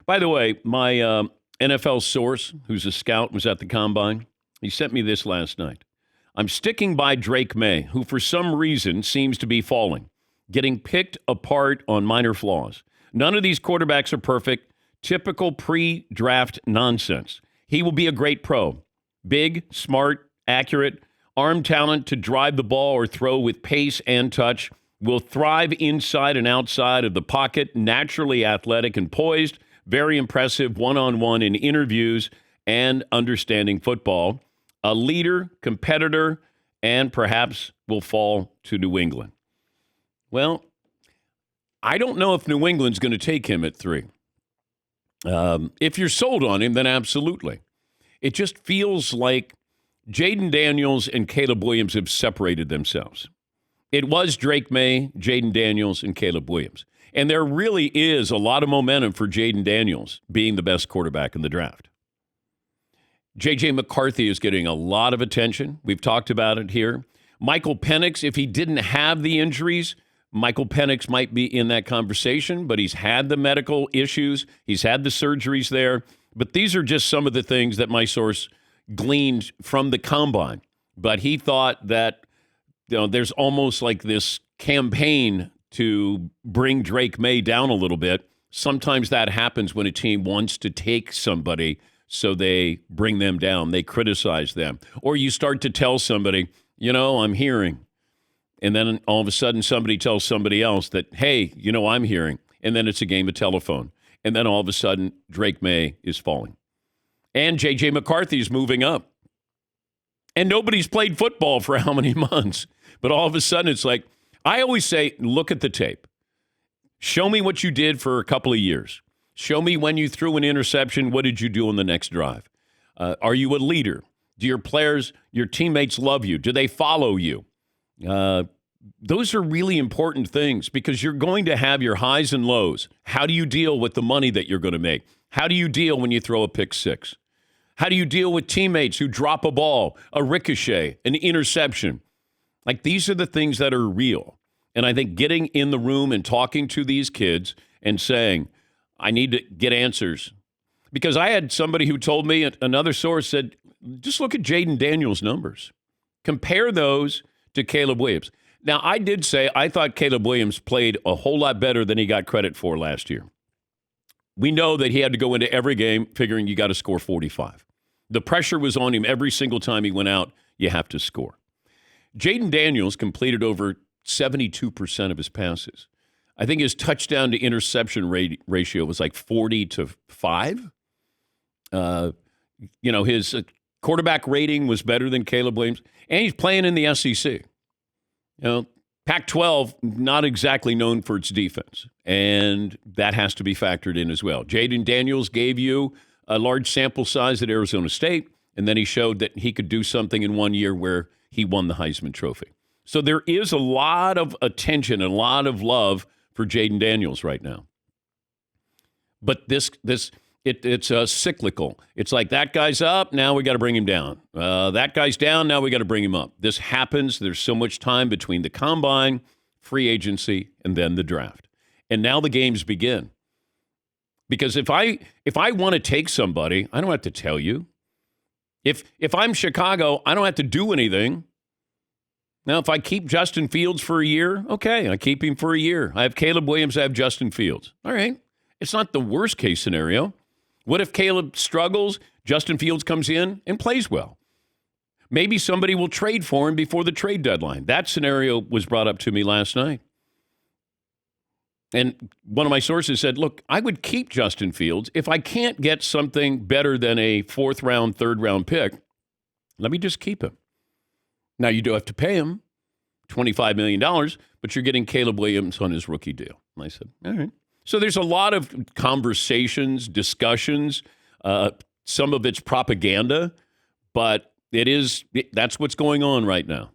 By the way, my NFL source, who's a scout, was at the Combine. He sent me this last night. I'm sticking by Drake Maye, who for some reason seems to be falling, getting picked apart on minor flaws. None of these quarterbacks are perfect. Typical pre-draft nonsense. He will be a great pro. Big, smart, accurate, arm talent to drive the ball or throw with pace and touch. Will thrive inside and outside of the pocket, naturally athletic and poised. Very impressive one-on-one in interviews and understanding football. A leader, competitor, and perhaps will fall to New England. Well, I don't know if New England's going to take him at 3. If you're sold on him, then absolutely. It just feels like Jaden Daniels and Caleb Williams have separated themselves. It was Drake Maye, Jaden Daniels, and Caleb Williams. And there really is a lot of momentum for Jaden Daniels being the best quarterback in the draft. J.J. McCarthy is getting a lot of attention. We've talked about it here. Michael Penix, if he didn't have the injuries, Michael Penix might be in that conversation, but he's had the medical issues. He's had the surgeries there. But these are just some of the things that my source gleaned from the Combine. But he thought that there's almost like this campaign to bring Drake Maye down a little bit. Sometimes that happens when a team wants to take somebody, so they bring them down. They criticize them. Or you start to tell somebody, I'm hearing. And then all of a sudden somebody tells somebody else that, hey, I'm hearing. And then it's a game of telephone. And then all of a sudden Drake Maye is falling. And J.J. McCarthy is moving up. And nobody's played football for how many months? But all of a sudden it's like, I always say, look at the tape. Show me what you did for a couple of years. Show me when you threw an interception. What did you do on the next drive? Are you a leader? Do your players, your teammates love you? Do they follow you? Those are really important things because you're going to have your highs and lows. How do you deal with the money that you're going to make? How do you deal when you throw a pick six? How do you deal with teammates who drop a ball, a ricochet, an interception? Like, these are the things that are real. And I think getting in the room and talking to these kids and saying, I need to get answers. Because I had somebody who told me, another source said, just look at Jaden Daniels' numbers. Compare those to Caleb Williams. Now, I did say I thought Caleb Williams played a whole lot better than he got credit for last year. We know that he had to go into every game figuring you got to score 45. The pressure was on him every single time he went out. You have to score. Jaden Daniels completed over 72% of his passes. I think his touchdown to interception ratio was like 40-5. His quarterback rating was better than Caleb Williams, and he's playing in the SEC. Pac-12, not exactly known for its defense, and that has to be factored in as well. Jaden Daniels gave you a large sample size at Arizona State, and then he showed that he could do something in 1 year where he won the Heisman Trophy. So there is a lot of attention and a lot of love for Jaden Daniels right now. But it's cyclical. It's like that guy's up, now we got to bring him down. That guy's down, now we got to bring him up. This happens. There's so much time between the combine, free agency, and then the draft. And now the games begin. Because if I want to take somebody, I don't have to tell you. If I'm Chicago, I don't have to do anything. Now, if I keep Justin Fields for a year, okay, I keep him for a year. I have Caleb Williams, I have Justin Fields. All right. It's not the worst case scenario. What if Caleb struggles, Justin Fields comes in and plays well? Maybe somebody will trade for him before the trade deadline. That scenario was brought up to me last night. And one of my sources said, look, I would keep Justin Fields. If I can't get something better than a 4th round, 3rd round pick, let me just keep him. Now, you do have to pay him $25 million, but you're getting Caleb Williams on his rookie deal. And I said, all right. So there's a lot of conversations, discussions. Some of it's propaganda, but that's what's going on right now.